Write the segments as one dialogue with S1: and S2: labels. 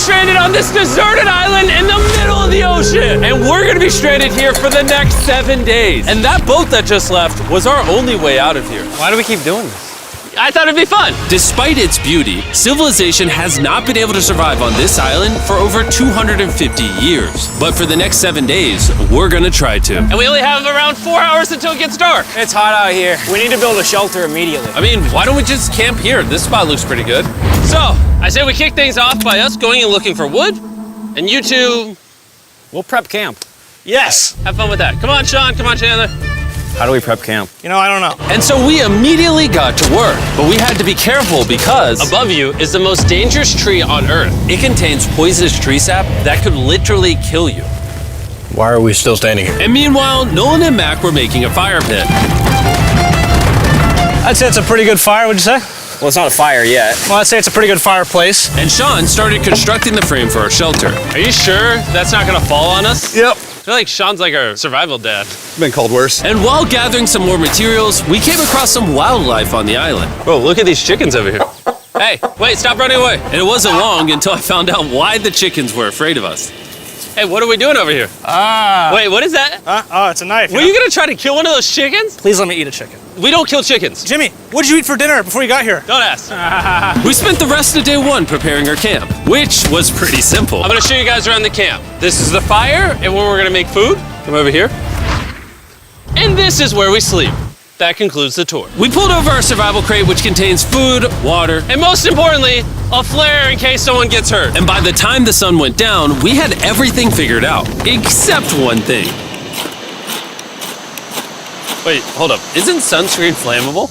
S1: stranded on this deserted island in the middle of the ocean. And we're gonna be stranded here for the next 7 days. And that boat that just left was our only way out of here.
S2: Why do we keep doing this?
S1: I thought it'd be fun.
S3: Despite its beauty, civilization has not been able to survive on this island for over 250 years. But for the next 7 days, we're gonna try to.
S1: And we only have around 4 hours until it gets dark.
S2: It's hot out here. We need to build a shelter immediately.
S3: I mean, why don't we just camp here? This spot looks pretty good.
S1: So, I say we kick things off by us going and looking for wood, and you two,
S2: We'll prep camp.
S1: yes, have fun with that. Come on, Sean, come on, Chandler.
S2: How do we prep camp?
S4: You know, I don't know.
S3: And so we immediately got to work, but we had to be careful because
S1: Above you is the most dangerous tree on Earth.
S3: it contains poisonous tree sap that could literally kill you.
S4: Why are we still standing here?
S3: And meanwhile, Nolan and Mac were making a fire pit.
S4: I'd say it's a pretty good fire, would you say?
S2: Well, it's not a fire yet.
S4: Well, I'd say it's a pretty good fireplace.
S3: And Sean started constructing the frame for our shelter.
S1: Are you sure that's not gonna fall on us?
S4: Yep.
S1: I feel like Sean's like our survival dad.
S5: Been called worse.
S3: And while gathering some more materials, we came across some wildlife on the island.
S1: Whoa, look at these chickens over here. Hey, wait, stop running away.
S3: And it wasn't long until I found out why the chickens were afraid of us.
S1: Hey, what are we doing over here? Wait, what is that?
S4: Oh, it's a knife.
S1: Were you gonna try to kill one of those chickens?
S4: Please let me eat a chicken.
S1: We don't kill chickens.
S4: Jimmy, what did you eat for dinner before you got here?
S1: Don't ask.
S3: We spent the rest of day one preparing our camp, which was pretty simple.
S1: I'm gonna show you guys around the camp. This is the fire and where we're gonna make food. Come over here. And this is where we sleep. That concludes the tour.
S3: We pulled over our survival crate, which contains food, water,
S1: And most importantly, a flare in case someone gets hurt.
S3: and by the time the sun went down, we had everything figured out, except one thing.
S1: Wait, hold up. Isn't sunscreen flammable?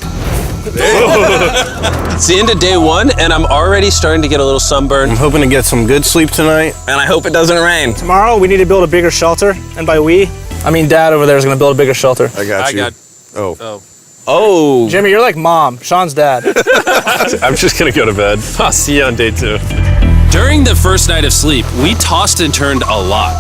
S6: It's the end of day one, and I'm already starting to get a little sunburn.
S5: I'm hoping to get some good sleep tonight.
S2: And I hope it doesn't rain.
S4: Tomorrow, we need to build a bigger shelter. And by we, I mean Dad over there is going to build a bigger shelter.
S5: I got you.
S6: Oh.
S2: Oh.
S4: Jimmy, you're like Mom. Sean's dad.
S5: I'm just gonna go to bed. I'll see you on day 2.
S3: During the first night of sleep, we tossed and turned a lot.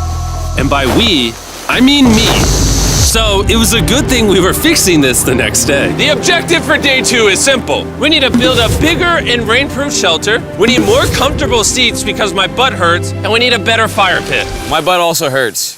S3: And by we, I mean me. So it was a good thing we were fixing this the next day.
S1: The objective for day 2 is simple. We need to build a bigger and rainproof shelter. We need more comfortable seats because my butt hurts, and we need a better fire pit.
S2: My butt also hurts.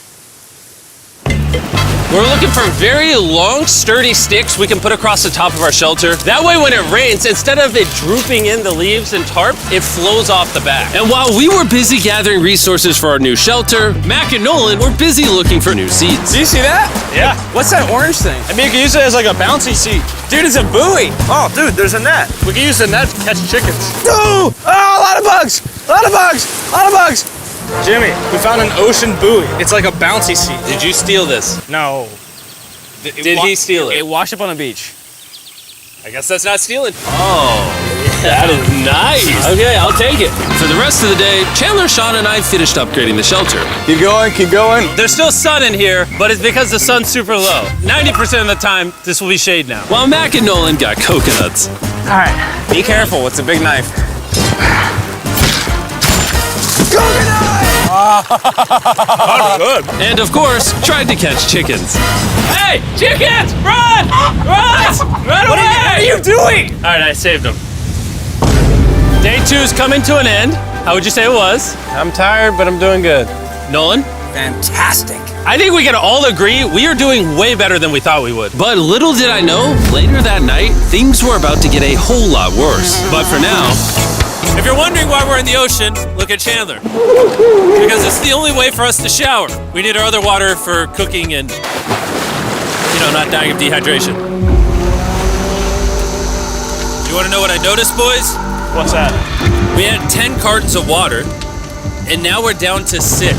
S1: We're looking for very long, sturdy sticks we can put across the top of our shelter. That way when it rains, instead of it drooping in the leaves and tarp, it flows off the back.
S3: And while we were busy gathering resources for our new shelter, Mac and Nolan were busy looking for new seats.
S2: Do you see that?
S4: Yeah.
S2: What's that orange thing?
S4: I mean, you can use it as like a bouncy seat.
S2: Dude, it's a buoy.
S4: Oh, dude, there's a net. We can use the net to catch chickens.
S2: Oh, a lot of bugs. A lot of bugs. A lot of bugs.
S4: Jimmy, we found an ocean buoy. It's like a bouncy seat.
S1: Did you steal this?
S4: No.
S1: Did he steal it?
S4: It washed up on the beach.
S1: I guess that's not stealing. Oh, that is nice. Okay, I'll take it.
S3: For the rest of the day, Chandler, Sean, and I finished upgrading the shelter.
S5: Keep going, keep going.
S1: There's still sun in here, but it's because the sun's super low. 90% of the time, this will be shade now.
S3: While Mac and Nolan got coconuts.
S4: All right.
S2: Be careful. It's a big knife.
S4: Good.
S3: And of course, tried to catch chickens.
S1: Hey, chickens, run! Run! Run away!
S4: What are you doing?
S1: All right, I saved them. Day 2's coming to an end. How would you say it was?
S6: I'm tired, but I'm doing good.
S1: Nolan?
S2: Fantastic.
S1: I think we can all agree we are doing way better than we thought we would.
S3: But little did I know, later that night, things were about to get a whole lot worse. But for now,
S1: If you're wondering why we're in the ocean, look at Chandler. Because it's the only way for us to shower. We need our other water for cooking and, not dying of dehydration. You want to know what I noticed, boys?
S4: What's that?
S1: We had 10 cartons of water, and now we're down to 6.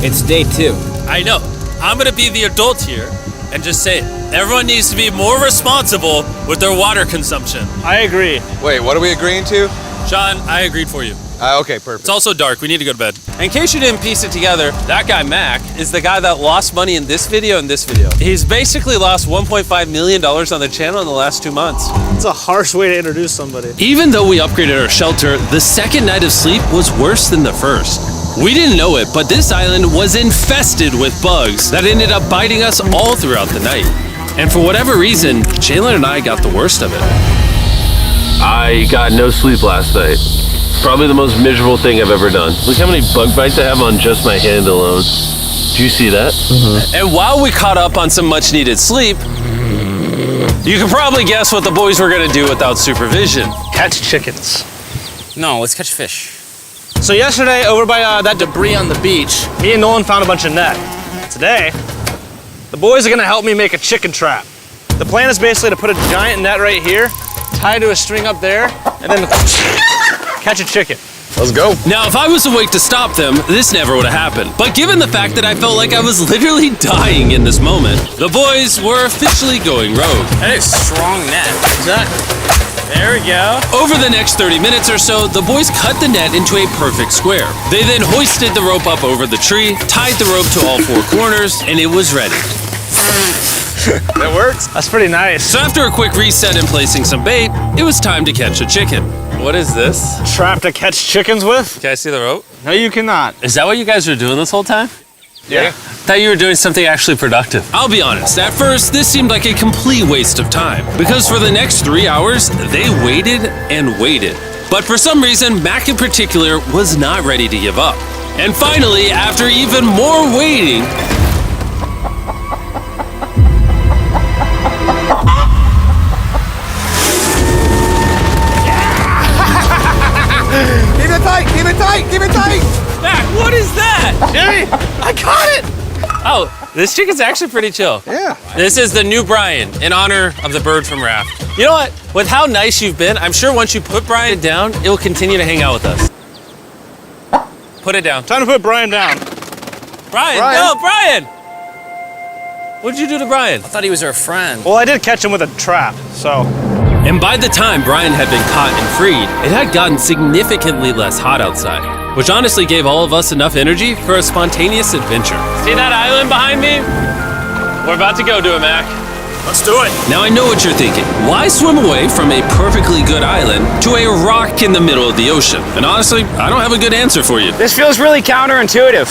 S2: It's day 2.
S1: I know. I'm gonna be the adult here and just say it. Everyone needs to be more responsible with their water consumption.
S4: I agree.
S5: Wait, what are we agreeing to?
S1: Sean, I agreed for you.
S5: Okay, perfect.
S1: It's also dark. We need to go to bed.
S6: In case you didn't piece it together, that guy Mac is the guy that lost money in this video and this video. He's basically lost $1.5 million on the channel in the last 2 months.
S4: It's a harsh way to introduce somebody.
S3: even though we upgraded our shelter, the second night of sleep was worse than the first. We didn't know it, but this island was infested with bugs that ended up biting us all throughout the night. And for whatever reason, Chandler and I got the worst of it. I got no sleep last night. Probably the most miserable thing I've ever done. Look how many bug bites I have on just my hand alone. Do you see that?
S6: And while we caught up on some much needed sleep, you can probably guess what the boys were gonna do without supervision.
S4: Catch chickens.
S2: No, let's catch fish.
S4: So yesterday, over by that debris on the beach, me and Nolan found a bunch of net. Today, the boys are gonna help me make a chicken trap. The plan is basically to put a giant net right here, tie to a string up there, and then catch a chicken.
S5: Let's go.
S3: Now, if I was awake to stop them, this never would have happened. But given the fact that I felt like I was literally dying in this moment, the boys were officially going rogue.
S2: That is strong net.
S4: Exactly.
S2: There we go.
S3: Over the next 30 minutes or so, the boys cut the net into a perfect square. They then hoisted the rope up over the tree, tied the rope to all four corners, and it was ready.
S5: That works.
S4: That's pretty nice.
S3: So after a quick reset and placing some bait, it was time to catch a chicken.
S6: What is this?
S4: Trap to catch chickens with?
S6: Can I see the rope?
S4: No, you cannot.
S6: Is that what you guys were doing this whole time?
S4: Yeah.
S6: I thought you were doing something actually productive.
S3: I'll be honest, at first, this seemed like a complete waste of time. Because for the next 3 hours, they waited and waited. But for some reason, Mac in particular was not ready to give up. And finally, after even more waiting,
S2: Keep it tight, keep it tight, keep it tight.
S6: Mac, what is that?
S4: Jimmy, I caught it!
S6: Oh, this chicken's actually pretty chill.
S2: Yeah.
S6: This is the new Brian in honor of the bird from Raft. You know what? With how nice you've been, I'm sure once you put Brian down, it will continue to hang out with us. Put it down.
S4: Time to put Brian down.
S6: Brian, no, Brian! What'd you do to Brian?
S2: I thought he was our friend.
S4: Well, I did catch him with a trap, so.
S3: and by the time Brian had been caught and freed, it had gotten significantly less hot outside, which honestly gave all of us enough energy for a spontaneous adventure.
S6: See that island behind me? We're about to go to it, Mac.
S4: Let's do it.
S3: Now I know what you're thinking. Why swim away from a perfectly good island to a rock in the middle of the ocean? And honestly, I don't have a good answer for you.
S2: This feels really counterintuitive.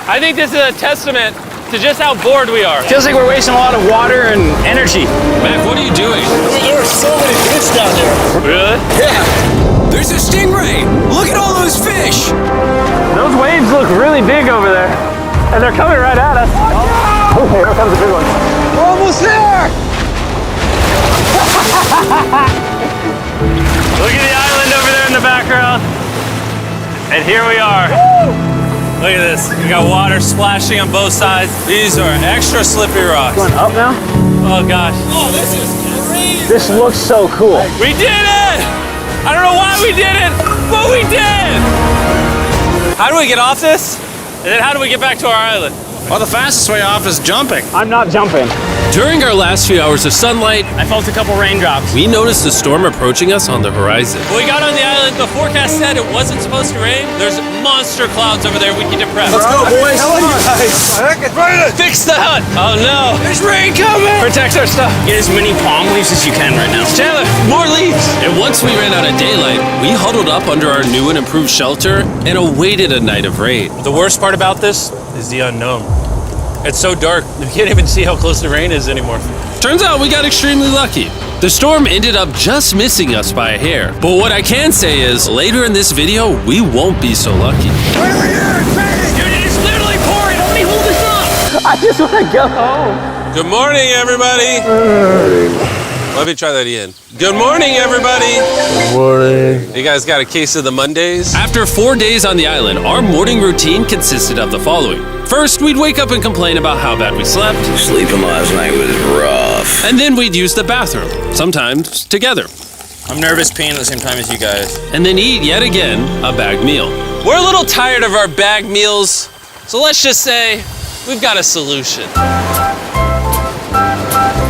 S6: I think this is a testament to just how bored we are.
S2: Feels like we're wasting a lot of water and energy.
S3: Mac, what are you doing?
S4: There are so many fish down there.
S6: Really?
S2: Yeah. There's a stingray. Look at all those fish.
S4: Those waves look really big over there. And they're coming right at us. Oh, here comes a big one.
S2: We're almost there.
S6: Look at the island over there in the background. And here we are. Look at this. We got water splashing on both sides. These are extra slippery rocks.
S4: Going up now?
S6: Oh gosh.
S2: Oh, this is crazy.
S4: This looks so cool.
S6: We did it! I don't know why we did it, but we did! How do we get off this? And then how do we get back to our island?
S4: Well, the fastest way off is jumping. I'm not jumping.
S3: During our last few hours of sunlight,
S4: I felt a couple raindrops.
S3: we noticed a storm approaching us on the horizon.
S6: When we got on the island, the forecast said it wasn't supposed to rain. There's monster clouds over there we can depress.
S2: Let's go, boys.
S6: Fix the hut! Oh no!
S2: There's rain coming.
S6: Protect our stuff.
S2: Get as many palm leaves as you can right now.
S6: Chandler, more leaves!
S3: And once we ran out of daylight, we huddled up under our new and improved shelter and awaited a night of rain.
S6: The worst part about this is the unknown. It's so dark, you can't even see how close the rain is anymore.
S3: Turns out we got extremely lucky. The storm ended up just missing us by a hair. But what I can say is, later in this video, we won't be so lucky.
S6: Dude, it is literally pouring! Help me hold this up!
S4: I just want to go home.
S6: Good morning, everybody! Let me try that again. Good morning, everybody!
S4: Good morning.
S6: You guys got a case of the Mondays?
S3: After 4 days on the island, our morning routine consisted of the following. First, we'd wake up and complain about how bad we slept.
S2: Sleeping last night was rough.
S3: And then we'd use the bathroom, sometimes together.
S2: I'm nervous peeing at the same time as you guys.
S3: And then eat yet again a bagged meal.
S6: We're a little tired of our bag meals, so let's just say we've got a solution.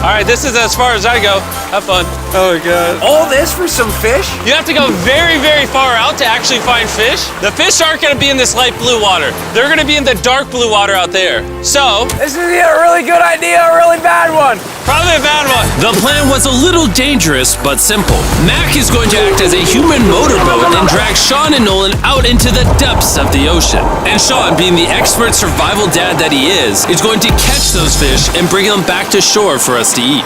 S6: All right, this is as far as I go. Have fun.
S2: Oh, God. All this for some fish?
S6: You have to go very, very far out to actually find fish. The fish aren't gonna be in this light blue water. They're gonna be in the dark blue water out there. So,
S2: This is either a really good idea or a really bad one.
S6: probably a bad one.
S3: The plan was a little dangerous, but simple. Mac is going to act as a human motorboat and drag Sean and Nolan out into the depths of the ocean. And Sean, being the expert survival dad that he is going to catch those fish and bring them back to shore for us to eat.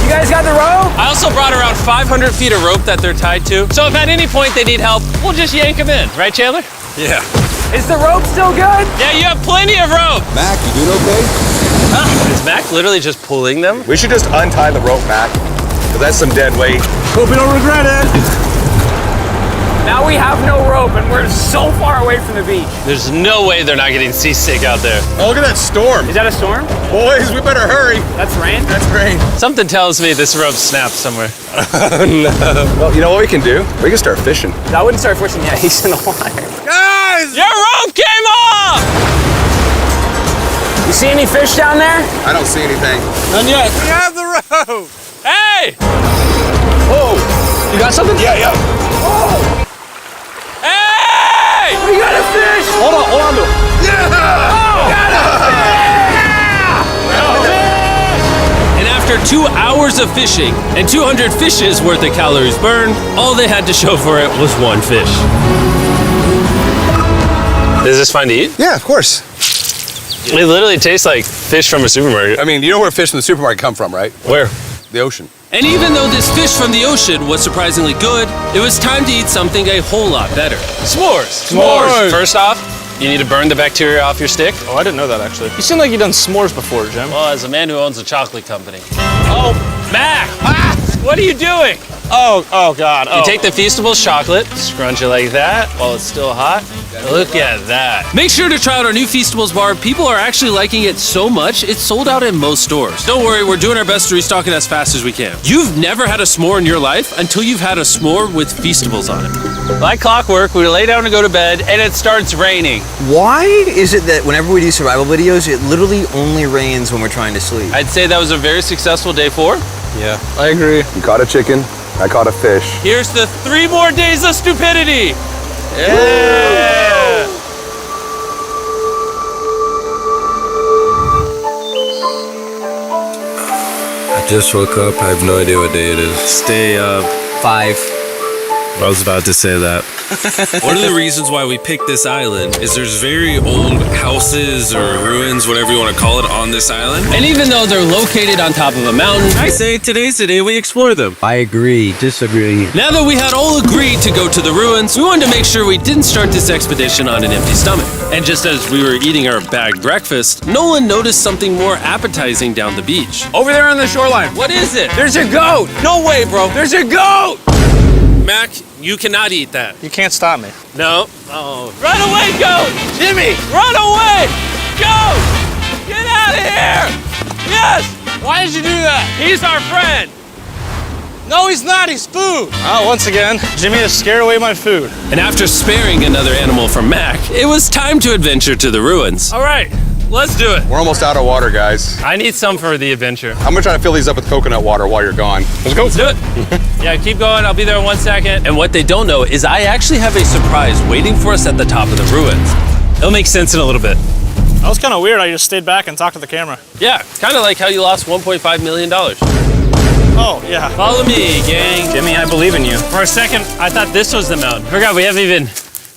S2: You guys got the rope?
S6: I also brought around 500 feet of rope that they're tied to. So if at any point they need help, we'll just yank them in. Right, Chandler?
S5: Yeah.
S2: Is the rope still good?
S6: Yeah, you have plenty of rope.
S7: Mac, you doing okay?
S6: Is Mac literally just pulling them?
S7: We should just untie the rope, Mac. Because that's some dead weight.
S4: Hope you don't regret it.
S2: Now we have no rope and we're so far away from the beach.
S6: There's no way they're not getting seasick out there.
S7: Oh, look at that storm.
S2: Is that a storm?
S7: Boys, we better hurry.
S2: That's rain?
S7: That's rain.
S6: Something tells me this rope snapped somewhere.
S7: Well, you know what we can do? We can start fishing.
S2: I wouldn't start fishing yet. He's in the water.
S7: Guys!
S6: Your rope came off!
S2: You see any fish down there?
S7: I don't see anything.
S4: None yet.
S5: We have the rope.
S6: Hey!
S7: Whoa!
S4: You got something?
S7: Yeah, yeah.
S6: Hey!
S2: We got a fish!
S4: Hold on to it.
S3: And after 2 hours of fishing and 200 fishes worth of calories burned, all they had to show for it was one fish.
S6: Is this fine to eat?
S7: Yeah, of course.
S6: It literally tastes like fish from a supermarket.
S7: I mean, you know where fish from the supermarket come from, right?
S6: Where?
S7: The ocean.
S3: And even though this fish from the ocean was surprisingly good, it was time to eat something a whole lot better.
S6: S'mores.
S4: S'mores.
S6: First off, you need to burn the bacteria off your stick.
S4: Oh, I didn't know that actually. You seem like you've done s'mores before, Jim.
S6: Well, as a man who owns a chocolate company. Oh, Mac! What are you doing?
S4: Oh God.
S6: You take the Feastables chocolate, scrunch it like that while it's still hot. Look at that.
S3: Make sure to try out our new Feastables bar. People are actually liking it so much, it's sold out in most stores. Don't worry, we're doing our best to restock it as fast as we can. You've never had a s'more in your life until you've had a s'more with Feastables on it.
S6: Like clockwork, we lay down to go to bed and it starts raining.
S8: Why is it that whenever we do survival videos, it literally only rains when we're trying to sleep?
S6: I'd say that was a very successful day 4.
S7: Yeah.
S4: I agree.
S7: You caught a chicken. I caught a fish.
S6: Here's the 3 more days of stupidity. Yeah.
S9: I just woke up. I have no idea what day it is.
S3: Stay up.
S8: 5.
S9: I was about to say that.
S3: One of the reasons why we picked this island is there's very old houses or ruins, whatever you want to call it, on this island. And even though they're located on top of a mountain, I say today's the day we explore them.
S8: I agree. Disagree.
S3: Now that we had all agreed to go to the ruins, we wanted to make sure we didn't start this expedition on an empty stomach. And just as we were eating our bagged breakfast, Nolan noticed something more appetizing down the beach.
S2: Over there on the shoreline.
S6: What is it?
S2: There's a goat.
S6: No way, bro.
S2: There's a goat.
S6: Mac, you cannot eat that.
S4: You can't stop me.
S6: No. Oh. Run away, goat! Jimmy! Run away! Goat! Get out of here! Yes!
S4: Why did you do that?
S6: He's our friend!
S4: No, he's not. He's food. Oh, once again, Jimmy has scared away my food.
S3: And after sparing another animal from Mac, it was time to adventure to the ruins.
S6: All right, let's do it.
S7: We're almost out of water, guys.
S6: I need some for the adventure.
S7: I'm gonna try to fill these up with coconut water while you're gone. Let's go.
S6: Let's do it. Yeah, keep going. I'll be there in 1 second.
S3: And what they don't know is I actually have a surprise waiting for us at the top of the ruins.
S6: It'll make sense in a little bit.
S4: That was kind of weird. I just stayed back and talked to the camera.
S6: Yeah, kind of like how you lost $1.5 million.
S4: Oh, yeah.
S6: Follow me, gang.
S4: Jimmy, I believe in you.
S6: For a second, I thought this was the mountain. Forgot we haven't even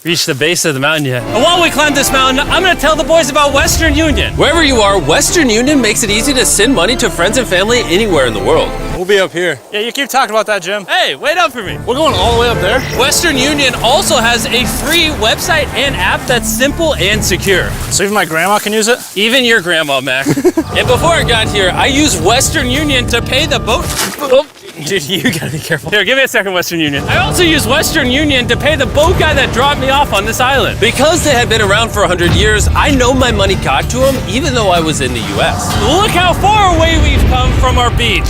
S6: reached the base of the mountain yet. And while we climb this mountain, I'm gonna tell the boys about Western Union.
S3: Wherever you are, Western Union makes it easy to send money to friends and family anywhere in the world.
S5: We'll be up here.
S4: Yeah, you keep talking about that, Jim.
S6: Hey, wait up for me.
S4: We're going all the way up there.
S6: Western Union also has a free website and app that's simple and secure.
S4: So even my grandma can use it?
S6: Even your grandma, Mac. And before I got here, I used Western Union to pay the boat. Oh, dude, you gotta be careful. Here, give me a second, Western Union. I also used Western Union to pay the boat guy that dropped me off on this island.
S3: Because they had been around for 100 years, I know my money got to them even though I was in the US.
S6: Look how far away we've come from our beach.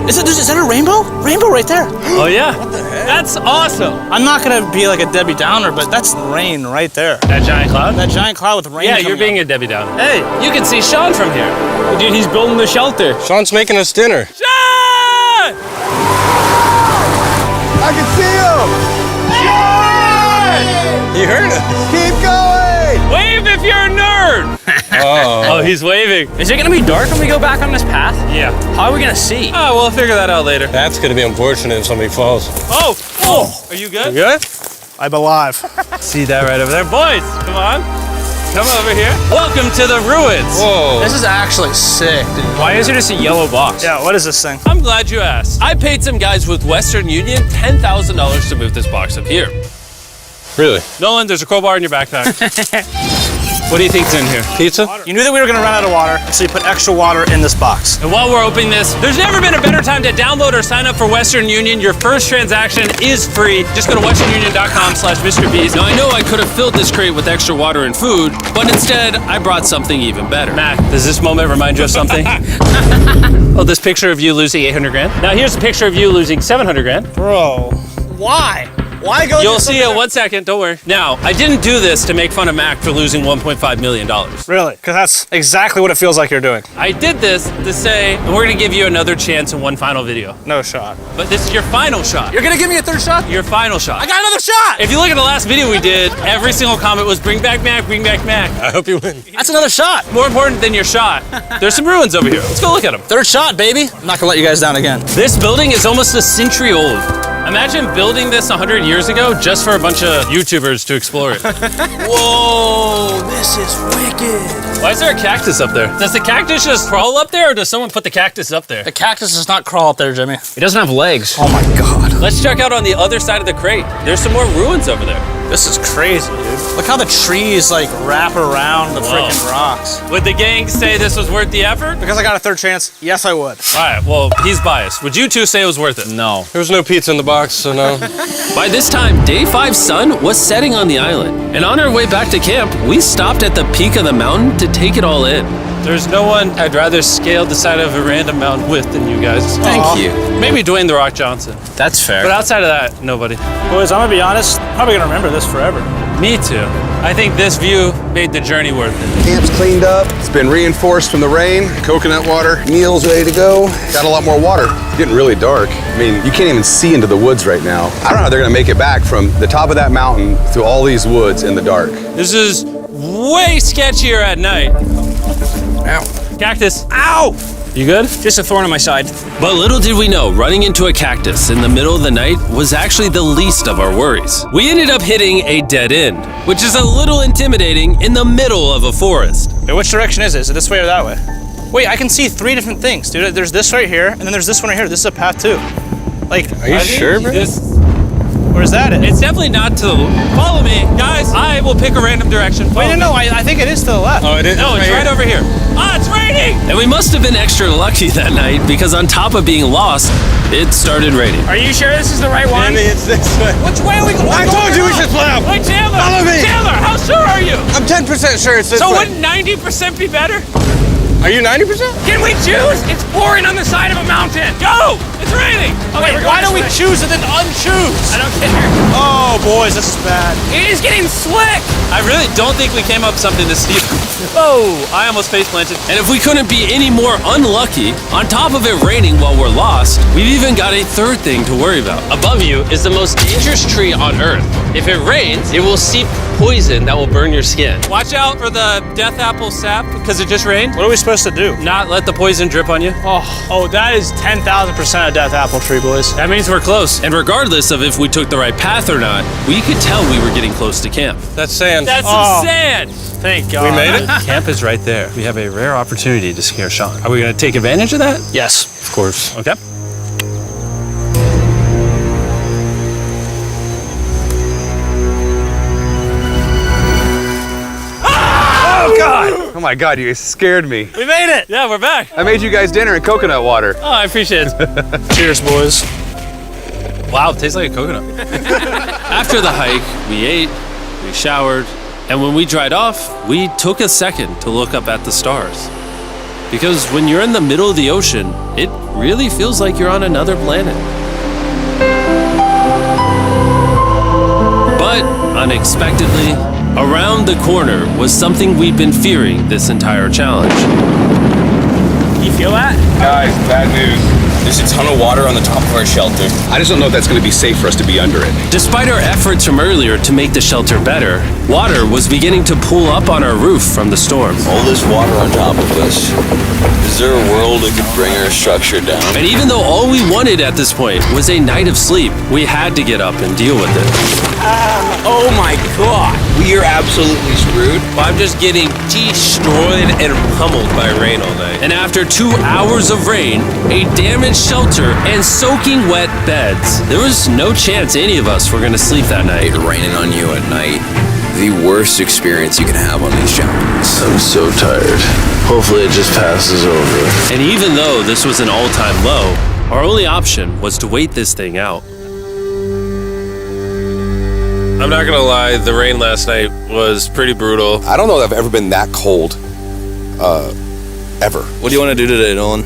S4: Is that a rainbow? Rainbow right there.
S6: Oh yeah? What the heck? That's awesome.
S4: I'm not gonna be like a Debbie Downer, but that's rain right there.
S6: That giant cloud?
S4: That giant cloud with rain.
S6: Yeah, you're being a Debbie Downer. Hey, you can see Sean from here.
S2: Dude, he's building the shelter.
S5: Sean's making us dinner.
S6: Sean!
S7: I can see him!
S5: You heard it.
S7: Keep going!
S6: Wave if you're a nerd! Oh, he's waving.
S2: Is it gonna be dark when we go back on this path?
S6: Yeah.
S2: How are we gonna see?
S6: Oh, we'll figure that out later.
S5: That's gonna be unfortunate if somebody falls.
S6: Oh! Oh! Are you good?
S5: You good?
S4: I'm alive.
S6: See that right over there? Boys, come on. Come over here. Welcome to the ruins.
S4: Whoa. This is actually sick, dude.
S2: Why is it just a yellow box?
S4: Yeah, what is this thing?
S6: I'm glad you asked. I paid some guys with Western Union $10,000 to move this box up here.
S5: Really?
S6: Nolan, there's a crowbar in your backpack. What do you think's in here?
S5: Pizza?
S4: You knew that we were gonna run out of water, so you put extra water in this box.
S6: And while we're opening this, there's never been a better time to download or sign up for Western Union. Your first transaction is free. Just go to westernunion.com/Mrbeast.
S3: Now, I know I could have filled this crate with extra water and food, but instead, I brought something even better.
S6: Matt, does this moment remind you of something? Oh, this picture of you losing 800 grand? Now here's a picture of you losing 700 grand.
S4: Bro, why? Why go?
S6: You'll see it in 1 second, don't worry. Now, I didn't do this to make fun of Mac for losing $1.5 million.
S4: Really? Because that's exactly what it feels like you're doing.
S6: I did this to say, and we're gonna give you another chance in one final video.
S4: No shot.
S6: But this is your final shot.
S4: You're gonna give me a third shot?
S6: Your final shot.
S4: I got another shot!
S6: If you look at the last video we did, every single comment was bring back Mac, bring back Mac.
S5: I hope you win.
S4: That's another shot.
S6: More important than your shot, there's some ruins over here. Let's go look at them.
S4: Third shot, baby. I'm not gonna let you guys down again.
S6: This building is almost a century old. Imagine building this 100 years ago just for a bunch of YouTubers to explore it.
S4: Whoa, this is wicked.
S6: Why is there a cactus up there? Does the cactus just crawl up there, or does someone put the cactus up there?
S4: The cactus does not crawl up there, Jimmy. It doesn't have legs. Oh my God.
S6: Let's check out on the other side of the crate. There's some more ruins over there.
S4: This is crazy, dude. Look how the trees like wrap around the freaking rocks.
S6: Would the gang say this was worth the effort?
S4: Because I got a third chance, yes I would.
S6: All right, well, he's biased. Would you two say it was worth it?
S4: No.
S5: There was no pizza in the box, so no.
S3: By this time, Day 5's sun was setting on the island, and on our way back to camp, we stopped at the peak of the mountain to take it all in.
S6: There's no one I'd rather scale the side of a random mountain with than you guys.
S3: Thank you.
S6: Maybe Dwayne The Rock Johnson.
S4: That's fair.
S6: But outside of that, nobody.
S4: Boys, I'm gonna be honest, probably gonna remember this forever.
S6: Me too. I think this view made the journey worth it.
S7: Camp's cleaned up. It's been reinforced from the rain. Coconut water. Meal's ready to go. Got a lot more water. It's getting really dark. I mean, you can't even see into the woods right now. I don't know how they're gonna make it back from the top of that mountain through all these woods in the dark.
S6: This is way sketchier at night.
S7: Ow.
S6: Cactus.
S2: Ow!
S6: You good?
S2: Just a thorn on my side.
S3: But little did we know, running into a cactus in the middle of the night was actually the least of our worries. We ended up hitting a dead end, which is a little intimidating in the middle of a forest.
S4: Wait, which direction is it? Is it this way or that way? Wait, I can see three different things, dude. There's this right here, and then there's this one right here. This is a path too. Like,
S5: Are you sure, bro?
S4: where's that at?
S6: It's definitely not to the... Follow me. Guys, I will pick a random direction.
S4: Wait, no, I think it is to the left.
S5: Oh, it is?
S6: No, it's right over here. Ah, it's raining!
S3: And we must have been extra lucky that night because on top of being lost, it started raining.
S2: Are you sure this is the right one?
S5: It's this way.
S6: Which way are we going?
S5: I told you we should play out.
S6: Wait, Chandler!
S5: Follow me.
S6: Chandler, how sure are you?
S5: I'm 10% sure it's this
S6: So
S5: way.
S6: wouldn't 90% be better?
S5: Are you 90%?
S2: Can we choose? It's pouring on the side of a mountain.
S6: Go! It's raining!
S2: Okay,
S4: Wait, why don't we choose and then unchoose?
S6: I don't care.
S4: Oh, boys, this is bad.
S2: It is getting slick.
S6: I really don't think we came up with something this steep. Oh, I almost face planted.
S3: And if we couldn't be any more unlucky, on top of it raining while we're lost, we've even got a third thing to worry about.
S6: Above you is the most dangerous tree on Earth. If it rains, it will seep poison that will burn your skin. Watch out for the death apple sap because it just rained.
S4: What are we supposed to do?
S6: Not let the poison drip on you.
S4: Oh, that is 10,000% a death apple tree, boys.
S6: That means we're close.
S3: And regardless of if we took the right path or not, we could tell we were getting close to camp.
S5: That's sand.
S6: That's
S4: Oh.
S6: some sand.
S4: Thank God.
S5: We made it?
S6: Camp is right there. We have a rare opportunity to scare Sean. Are we going to take advantage of that?
S4: Yes.
S5: Of course.
S6: Okay.
S4: Oh, God.
S7: Oh my God, you guys scared me.
S4: We made it.
S6: Yeah, we're back.
S7: I made you guys dinner in coconut water.
S6: Oh, I appreciate it.
S4: Cheers, boys.
S6: Wow, it tastes like a coconut.
S3: After the hike, we ate, we showered, and when we dried off, we took a second to look up at the stars. Because when you're in the middle of the ocean, it really feels like you're on another planet. But unexpectedly, around the corner was something we'd been fearing this entire challenge.
S2: You feel that?
S7: Guys, bad news.
S10: There's a ton of water on the top of our shelter.
S7: I just don't know if that's going to be safe for us to be under it.
S3: Despite our efforts from earlier to make the shelter better, Water was beginning to pool up on our roof from the storm.
S10: All this water on top of us. Is there a world that could bring our structure down?
S3: And even though all we wanted at this point was a night of sleep, we had to get up and deal with it.
S10: Oh my god! We are absolutely screwed.
S3: I'm just getting destroyed and pummeled by rain all night. And after 2 hours of rain, a damaged shelter, and soaking wet beds, there was no chance any of us were going to sleep that night.
S10: It raining on you at night. The worst experience you can have on these challenges.
S9: I'm so tired. Hopefully it just passes over.
S3: And even though this was an all-time low, our only option was to wait this thing out.
S5: I'm not gonna lie, the rain last night was pretty brutal.
S7: I don't know that I've ever been that cold, ever.
S10: What do you want to do today, Nolan?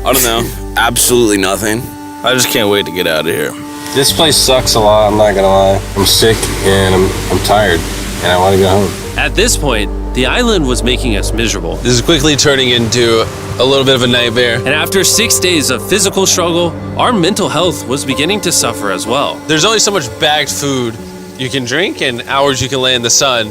S10: I don't know. Absolutely nothing. I just can't wait to get out of here.
S9: This place sucks a lot, I'm not gonna lie. I'm sick and I'm tired and I want to go home.
S3: At this point, the island was making us miserable.
S5: This is quickly turning into a little bit of a nightmare.
S3: And after 6 days of physical struggle, our mental health was beginning to suffer as well.
S5: There's only so much bagged food you can drink and hours you can lay in the sun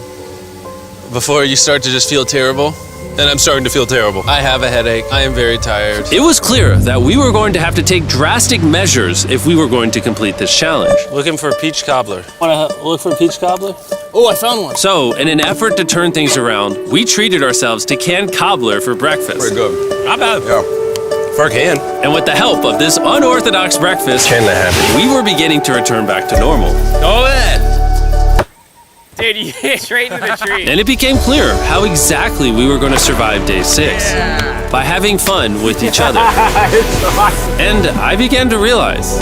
S5: before you start to just feel terrible. And I'm starting to feel terrible. I have a headache. I am very tired.
S3: It was clear that we were going to have to take drastic measures if we were going to complete this challenge.
S5: Looking for a peach cobbler.
S6: Want to look for a peach cobbler?
S10: Oh, I found one.
S3: So, in an effort to turn things around, we treated ourselves to canned cobbler for breakfast.
S7: Pretty good.
S3: Not bad.
S7: Yeah.
S5: For a can.
S3: And with the help of this unorthodox breakfast,
S9: Can that happen?
S3: we were beginning to return back to normal.
S5: Go ahead.
S2: Dude, you hit straight into the tree.
S3: And it became clear how exactly we were going to survive day 6. By having fun with each other. And I began to realize,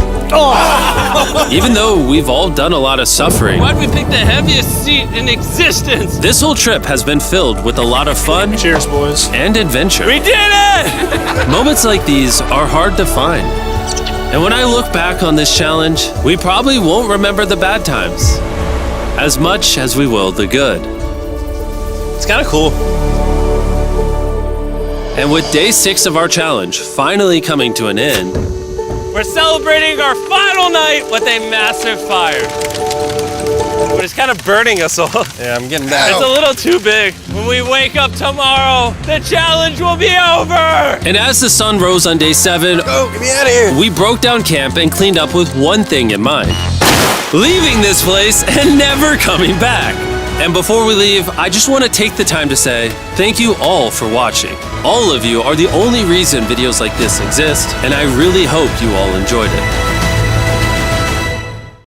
S3: even though we've all done a lot of suffering,
S6: Why'd we pick the heaviest seat in existence?
S3: this whole trip has been filled with a lot of fun.
S4: Cheers, boys.
S3: And adventure.
S6: We did it!
S3: Moments like these are hard to find. And when I look back on this challenge, we probably won't remember the bad times as much as we will the good.
S5: It's kind of cool.
S3: And with day 6 of our challenge finally coming to an end,
S6: We're celebrating our final night with a massive fire. But it's kind of burning us all.
S5: Yeah, I'm getting that.
S6: It's a little too big. When we wake up tomorrow, the challenge will be over!
S3: and as the sun rose on day 7,
S7: Oh, get me out of here.
S3: we broke down camp and cleaned up with one thing in mind: leaving this place and never coming back. And before we leave, I just want to take the time to say thank you all for watching. All of you are the only reason videos like this exist, and I really hope you all enjoyed it.